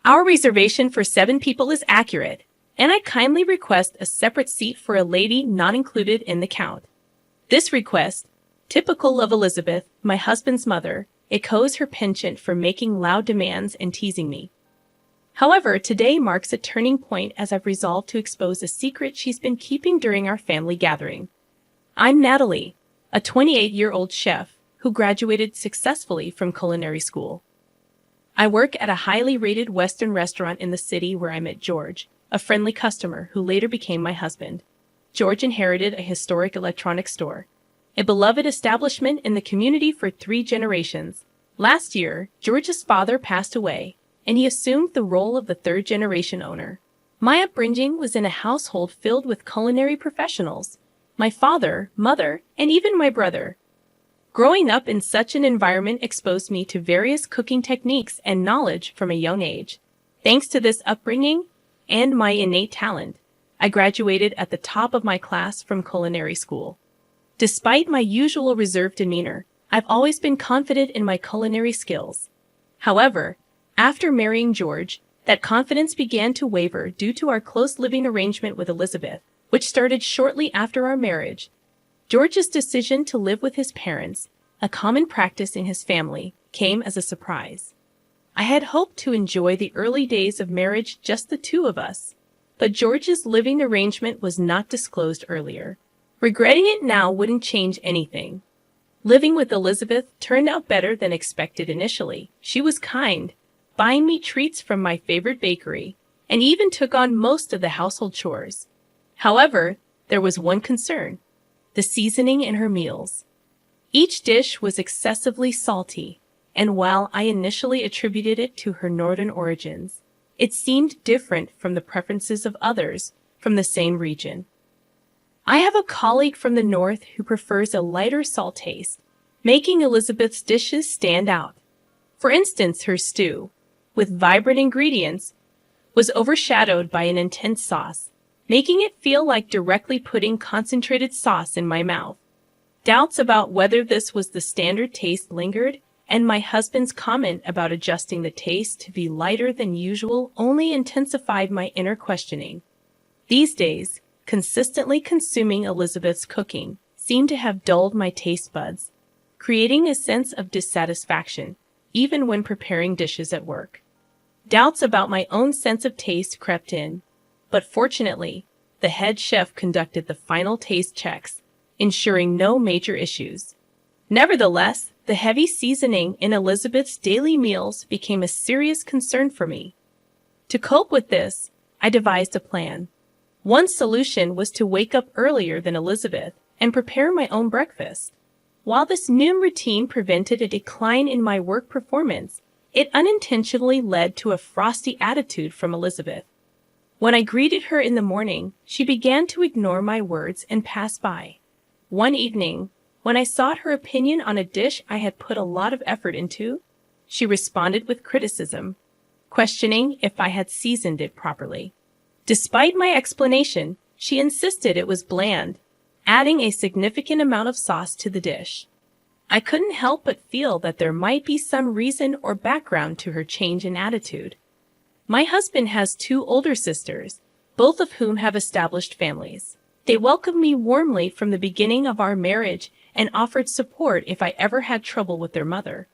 Our reservation for 7 people is accurate, and I kindly request a separate seat for a lady not included in the count. This request, typical of Elizabeth, my husband's mother, echoes her penchant for making loud demands and teasing me. However, today marks a turning point as I've resolved to expose a secret she's been keeping during our family gathering. I'm Natalie, a 28-year-old chef who graduated successfully from culinary school. I work at a highly rated Western restaurant in the city where I met George, a friendly customer who later became my husband. George inherited a historic electronics store, a beloved establishment in the community for 3 generations. Last year, George's father passed away, and he assumed the role of the 3rd-generation owner. My upbringing was in a household filled with culinary professionals, my father, mother, and even my brother. Growing up in such an environment exposed me to various cooking techniques and knowledge from a young age. Thanks to this upbringing and my innate talent, I graduated at the top of my class from culinary school. Despite my usual reserved demeanor, I've always been confident in my culinary skills. However, after marrying George, that confidence began to waver due to our close living arrangement with Elizabeth, which started shortly after our marriage. George's decision to live with his parents, a common practice in his family, came as a surprise. I had hoped to enjoy the early days of marriage just the 2 of us, but George's living arrangement was not disclosed earlier. Regretting it now wouldn't change anything. Living with Elizabeth turned out better than expected initially. She was kind, buying me treats from my favorite bakery, and even took on most of the household chores. However, there was one concern: the seasoning in her meals. Each dish was excessively salty, and while I initially attributed it to her northern origins, it seemed different from the preferences of others from the same region. I have a colleague from the north who prefers a lighter salt taste, making Elizabeth's dishes stand out. For instance, her stew, with vibrant ingredients, was overshadowed by an intense sauce, making it feel like directly putting concentrated sauce in my mouth. Doubts about whether this was the standard taste lingered, and my husband's comment about adjusting the taste to be lighter than usual only intensified my inner questioning. These days, consistently consuming Elizabeth's cooking seemed to have dulled my taste buds, creating a sense of dissatisfaction, even when preparing dishes at work. Doubts about my own sense of taste crept in, but fortunately, the head chef conducted the final taste checks, ensuring no major issues. Nevertheless, the heavy seasoning in Elizabeth's daily meals became a serious concern for me. To cope with this, I devised a plan. One solution was to wake up earlier than Elizabeth and prepare my own breakfast. While this noon routine prevented a decline in my work performance, it unintentionally led to a frosty attitude from Elizabeth. When I greeted her in the morning, she began to ignore my words and pass by. One evening, when I sought her opinion on a dish I had put a lot of effort into, she responded with criticism, questioning if I had seasoned it properly. Despite my explanation, she insisted it was bland, adding a significant amount of sauce to the dish. I couldn't help but feel that there might be some reason or background to her change in attitude. My husband has 2 older sisters, both of whom have established families. They welcomed me warmly from the beginning of our marriage and offered support if I ever had trouble with their mother.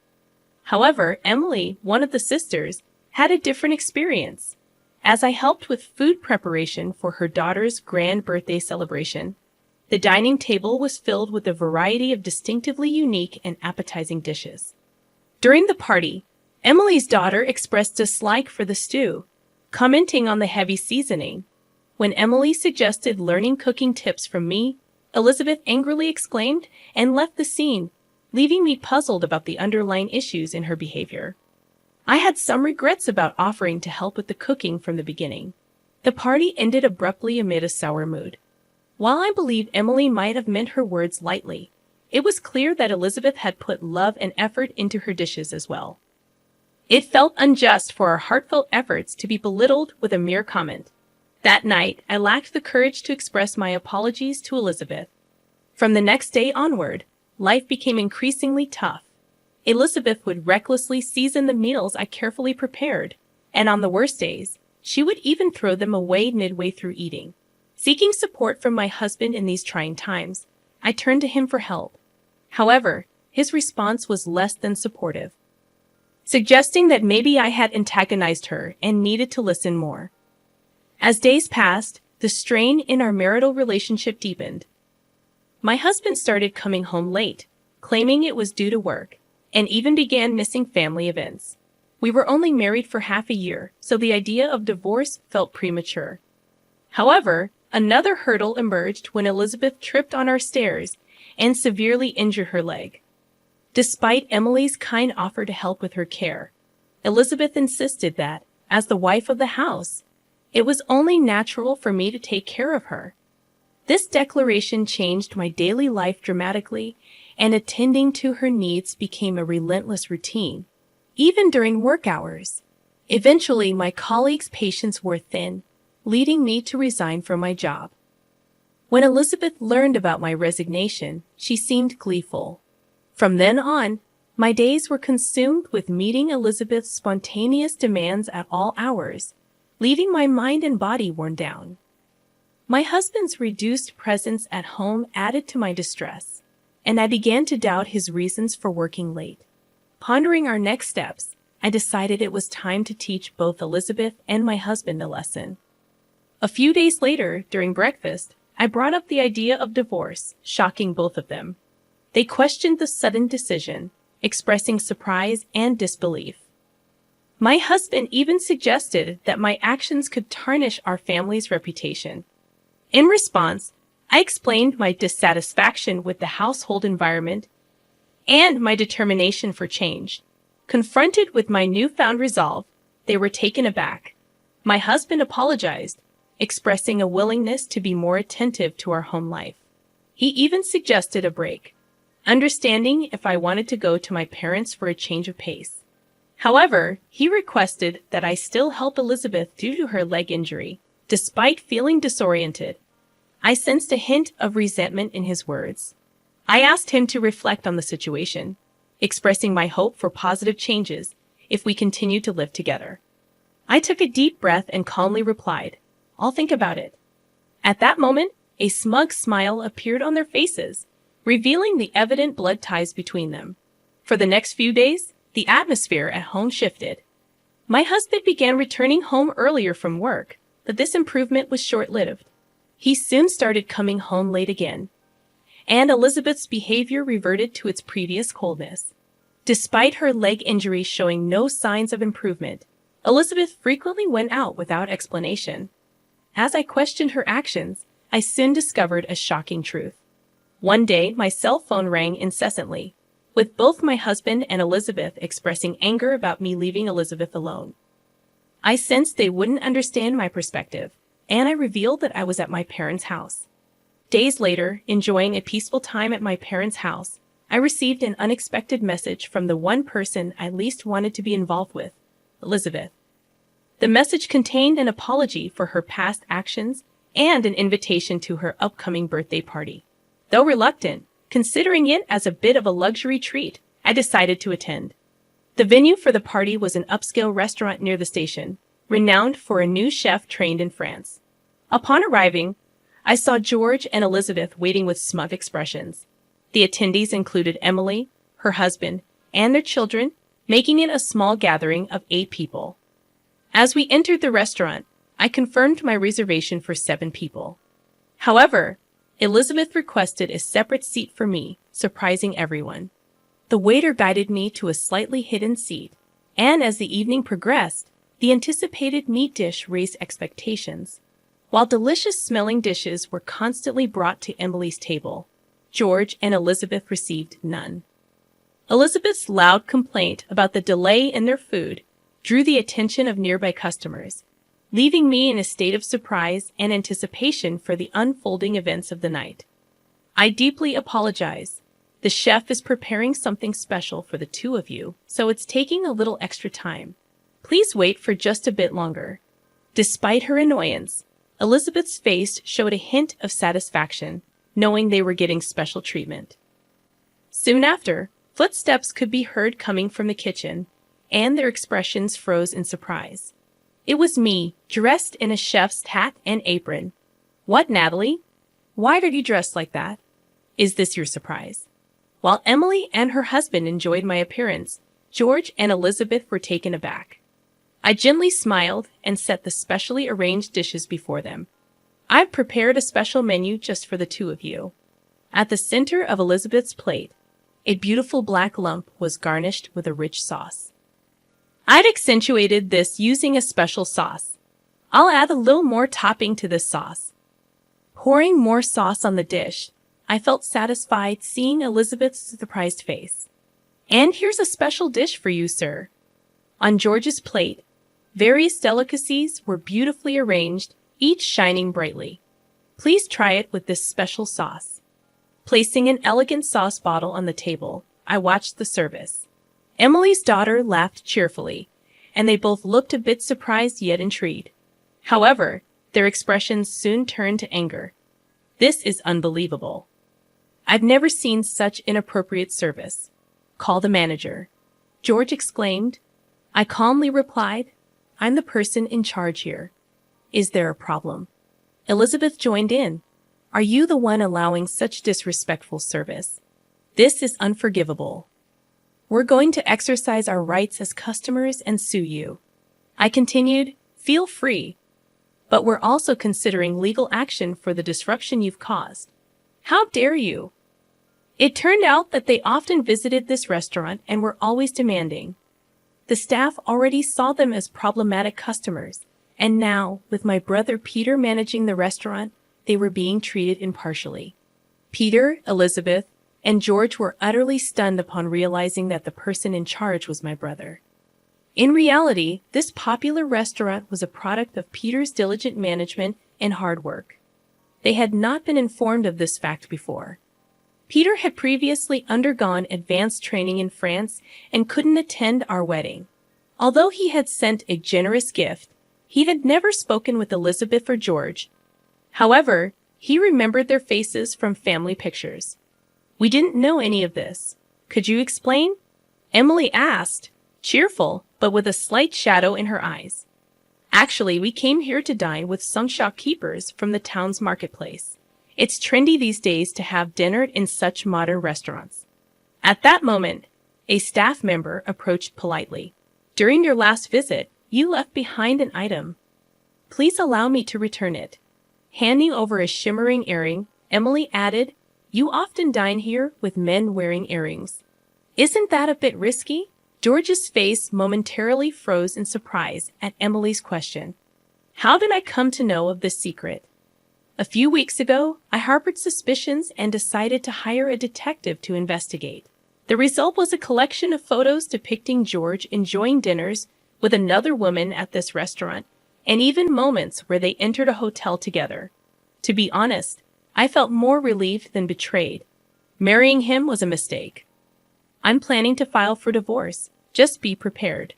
However, Emily, one of the sisters, had a different experience. As I helped with food preparation for her daughter's grand birthday celebration, the dining table was filled with a variety of distinctively unique and appetizing dishes. During the party, Emily's daughter expressed dislike for the stew, commenting on the heavy seasoning. When Emily suggested learning cooking tips from me, Elizabeth angrily exclaimed and left the scene, leaving me puzzled about the underlying issues in her behavior. I had some regrets about offering to help with the cooking from the beginning. The party ended abruptly amid a sour mood. While I believe Emily might have meant her words lightly, it was clear that Elizabeth had put love and effort into her dishes as well. It felt unjust for our heartfelt efforts to be belittled with a mere comment. That night, I lacked the courage to express my apologies to Elizabeth. From the next day onward, life became increasingly tough. Elizabeth would recklessly season the meals I carefully prepared, and on the worst days, she would even throw them away midway through eating. Seeking support from my husband in these trying times, I turned to him for help. However, his response was less than supportive, suggesting that maybe I had antagonized her and needed to listen more. As days passed, the strain in our marital relationship deepened. My husband started coming home late, claiming it was due to work, and even began missing family events. We were only married for half a year, so the idea of divorce felt premature. However, another hurdle emerged when Elizabeth tripped on our stairs and severely injured her leg. Despite Emily's kind offer to help with her care, Elizabeth insisted that, as the wife of the house, it was only natural for me to take care of her. This declaration changed my daily life dramatically, and attending to her needs became a relentless routine, even during work hours. Eventually, my colleagues' patience wore thin, leading me to resign from my job. When Elizabeth learned about my resignation, she seemed gleeful. From then on, my days were consumed with meeting Elizabeth's spontaneous demands at all hours, leaving my mind and body worn down. My husband's reduced presence at home added to my distress, and I began to doubt his reasons for working late. Pondering our next steps, I decided it was time to teach both Elizabeth and my husband a lesson. A few days later, during breakfast, I brought up the idea of divorce, shocking both of them. They questioned the sudden decision, expressing surprise and disbelief. My husband even suggested that my actions could tarnish our family's reputation. In response, I explained my dissatisfaction with the household environment and my determination for change. Confronted with my newfound resolve, they were taken aback. My husband apologized, expressing a willingness to be more attentive to our home life. He even suggested a break, understanding if I wanted to go to my parents for a change of pace. However, he requested that I still help Elizabeth due to her leg injury. Despite feeling disoriented, I sensed a hint of resentment in his words. I asked him to reflect on the situation, expressing my hope for positive changes if we continue to live together. I took a deep breath and calmly replied, "I'll think about it." At that moment, a smug smile appeared on their faces, revealing the evident blood ties between them. For the next few days, the atmosphere at home shifted. My husband began returning home earlier from work, but this improvement was short-lived. He soon started coming home late again, and Elizabeth's behavior reverted to its previous coldness. Despite her leg injury showing no signs of improvement, Elizabeth frequently went out without explanation. As I questioned her actions, I soon discovered a shocking truth. One day, my cell phone rang incessantly, with both my husband and Elizabeth expressing anger about me leaving Elizabeth alone. I sensed they wouldn't understand my perspective, and I revealed that I was at my parents' house. Days later, enjoying a peaceful time at my parents' house, I received an unexpected message from the one person I least wanted to be involved with, Elizabeth. The message contained an apology for her past actions and an invitation to her upcoming birthday party. Though reluctant, considering it as a bit of a luxury treat, I decided to attend. The venue for the party was an upscale restaurant near the station, renowned for a new chef trained in France. Upon arriving, I saw George and Elizabeth waiting with smug expressions. The attendees included Emily, her husband, and their children, making it a small gathering of 8 people. As we entered the restaurant, I confirmed my reservation for 7 people. However, Elizabeth requested a separate seat for me, surprising everyone. The waiter guided me to a slightly hidden seat, and as the evening progressed, the anticipated meat dish raised expectations. While delicious-smelling dishes were constantly brought to Emily's table, George and Elizabeth received none. Elizabeth's loud complaint about the delay in their food drew the attention of nearby customers, leaving me in a state of surprise and anticipation for the unfolding events of the night. I deeply apologize. The chef is preparing something special for the 2 of you, so it's taking a little extra time. Please wait for just a bit longer. Despite her annoyance, Elizabeth's face showed a hint of satisfaction, knowing they were getting special treatment. Soon after, footsteps could be heard coming from the kitchen, and their expressions froze in surprise. It was me, dressed in a chef's hat and apron. What, Natalie? Why are you dressed like that? Is this your surprise? While Emily and her husband enjoyed my appearance, George and Elizabeth were taken aback. I gently smiled and set the specially arranged dishes before them. I've prepared a special menu just for the two of you. At the center of Elizabeth's plate, a beautiful black lump was garnished with a rich sauce. I'd accentuated this using a special sauce. I'll add a little more topping to this sauce. Pouring more sauce on the dish, I felt satisfied seeing Elizabeth's surprised face. And here's a special dish for you, sir. On George's plate, various delicacies were beautifully arranged, each shining brightly. Please try it with this special sauce. Placing an elegant sauce bottle on the table, I watched the service. Emily's daughter laughed cheerfully, and they both looked a bit surprised yet intrigued. However, their expressions soon turned to anger. This is unbelievable. I've never seen such inappropriate service. Call the manager. George exclaimed. I calmly replied, I'm the person in charge here. Is there a problem? Elizabeth joined in. Are you the one allowing such disrespectful service? This is unforgivable. We're going to exercise our rights as customers and sue you. I continued, feel free. But we're also considering legal action for the disruption you've caused. How dare you? It turned out that they often visited this restaurant and were always demanding. The staff already saw them as problematic customers, and now, with my brother Peter managing the restaurant, they were being treated impartially. Peter, Elizabeth, and George were utterly stunned upon realizing that the person in charge was my brother. In reality, this popular restaurant was a product of Peter's diligent management and hard work. They had not been informed of this fact before. Peter had previously undergone advanced training in France and couldn't attend our wedding. Although he had sent a generous gift, he had never spoken with Elizabeth or George. However, he remembered their faces from family pictures. We didn't know any of this. Could you explain? Emily asked, cheerful, but with a slight shadow in her eyes. Actually, we came here to dine with some shopkeepers from the town's marketplace. It's trendy these days to have dinner in such modern restaurants. At that moment, a staff member approached politely. During your last visit, you left behind an item. Please allow me to return it. Handing over a shimmering earring, Emily added, you often dine here with men wearing earrings. Isn't that a bit risky? George's face momentarily froze in surprise at Emily's question. How did I come to know of this secret? A few weeks ago, I harbored suspicions and decided to hire a detective to investigate. The result was a collection of photos depicting George enjoying dinners with another woman at this restaurant, and even moments where they entered a hotel together. To be honest, I felt more relieved than betrayed. Marrying him was a mistake. I'm planning to file for divorce. Just be prepared.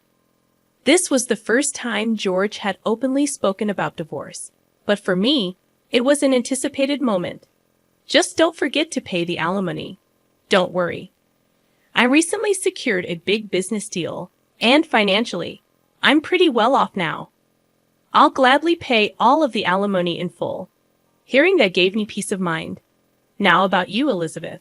This was the first time George had openly spoken about divorce, but for me, it was an anticipated moment. Just don't forget to pay the alimony. Don't worry. I recently secured a big business deal, and financially, I'm pretty well off now. I'll gladly pay all of the alimony in full. Hearing that gave me peace of mind. Now about you, Elizabeth.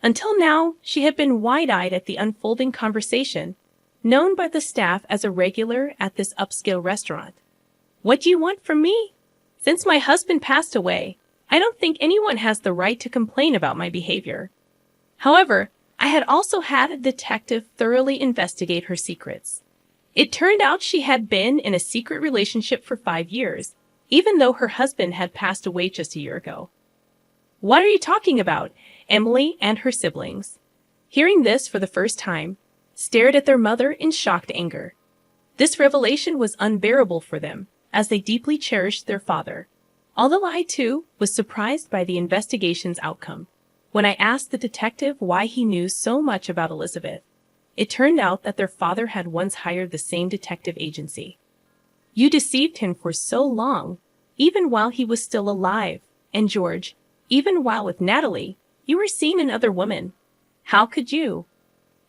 Until now, she had been wide-eyed at the unfolding conversation, known by the staff as a regular at this upscale restaurant. What do you want from me? Since my husband passed away, I don't think anyone has the right to complain about my behavior. However, I had also had a detective thoroughly investigate her secrets. It turned out she had been in a secret relationship for 5 years, even though her husband had passed away just a year ago. What are you talking about? Emily and her siblings, hearing this for the first time, stared at their mother in shocked anger. This revelation was unbearable for them, as they deeply cherished their father. Although I, too, was surprised by the investigation's outcome. When I asked the detective why he knew so much about Elizabeth, it turned out that their father had once hired the same detective agency. You deceived him for so long, even while he was still alive, and George, even while with Natalie, you were seeing another woman. How could you?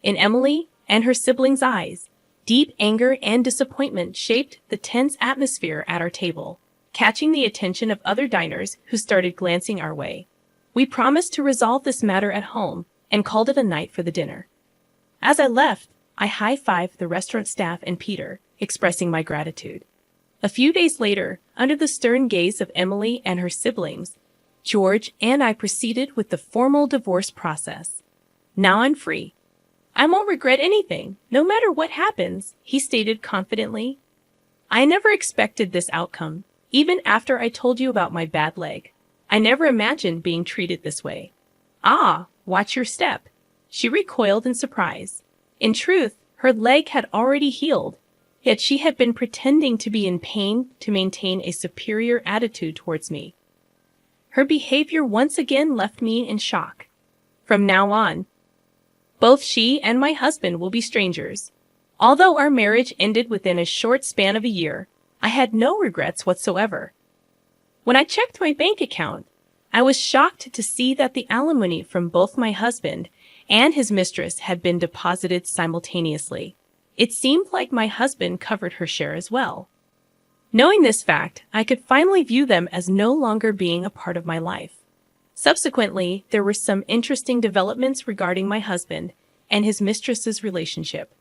In Emily and her siblings' eyes, Deep anger and disappointment shaped the tense atmosphere at our table, catching the attention of other diners who started glancing our way. We promised to resolve this matter at home and called it a night for the dinner. As I left, I high-fived the restaurant staff and Peter, expressing my gratitude. A few days later, under the stern gaze of Emily and her siblings, George and I proceeded with the formal divorce process. Now I'm free. I won't regret anything, no matter what happens, he stated confidently. I never expected this outcome, even after I told you about my bad leg. I never imagined being treated this way. Ah, watch your step. She recoiled in surprise. In truth, her leg had already healed, yet she had been pretending to be in pain to maintain a superior attitude towards me. Her behavior once again left me in shock. From now on, both she and my husband will be strangers. Although our marriage ended within a short span of a year, I had no regrets whatsoever. When I checked my bank account, I was shocked to see that the alimony from both my husband and his mistress had been deposited simultaneously. It seemed like my husband covered her share as well. Knowing this fact, I could finally view them as no longer being a part of my life. Subsequently, there were some interesting developments regarding my husband and his mistress's relationship.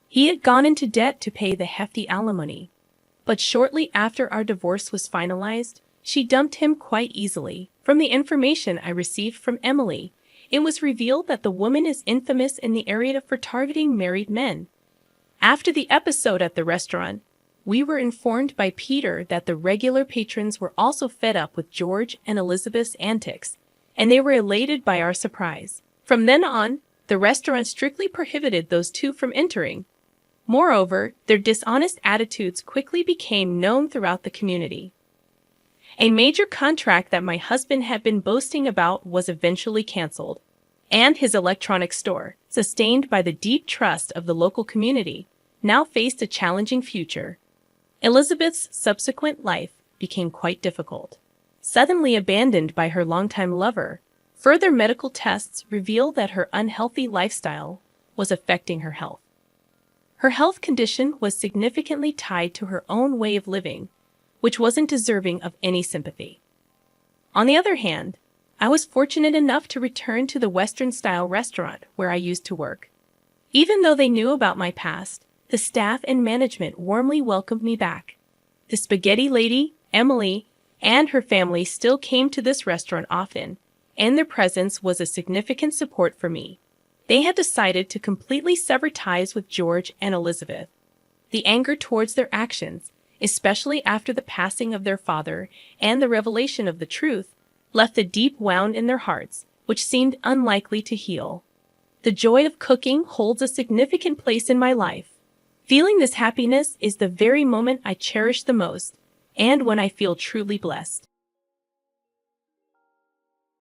He had gone into debt to pay the hefty alimony, but shortly after our divorce was finalized, she dumped him quite easily. From the information I received from Emily, it was revealed that the woman is infamous in the area for targeting married men. After the episode at the restaurant, we were informed by Peter that the regular patrons were also fed up with George and Elizabeth's antics, and they were elated by our surprise. From then on, the restaurant strictly prohibited those two from entering. Moreover, their dishonest attitudes quickly became known throughout the community. A major contract that my husband had been boasting about was eventually canceled, and his electronics store, sustained by the deep trust of the local community, now faced a challenging future. Elizabeth's subsequent life became quite difficult. Suddenly abandoned by her longtime lover, further medical tests revealed that her unhealthy lifestyle was affecting her health. Her health condition was significantly tied to her own way of living, which wasn't deserving of any sympathy. On the other hand, I was fortunate enough to return to the Western-style restaurant where I used to work. Even though they knew about my past, the staff and management warmly welcomed me back. The spaghetti lady, Emily, and her family still came to this restaurant often, and their presence was a significant support for me. They had decided to completely sever ties with George and Elizabeth. The anger towards their actions, especially after the passing of their father and the revelation of the truth, left a deep wound in their hearts, which seemed unlikely to heal. The joy of cooking holds a significant place in my life. Feeling this happiness is the very moment I cherish the most, and when I feel truly blessed.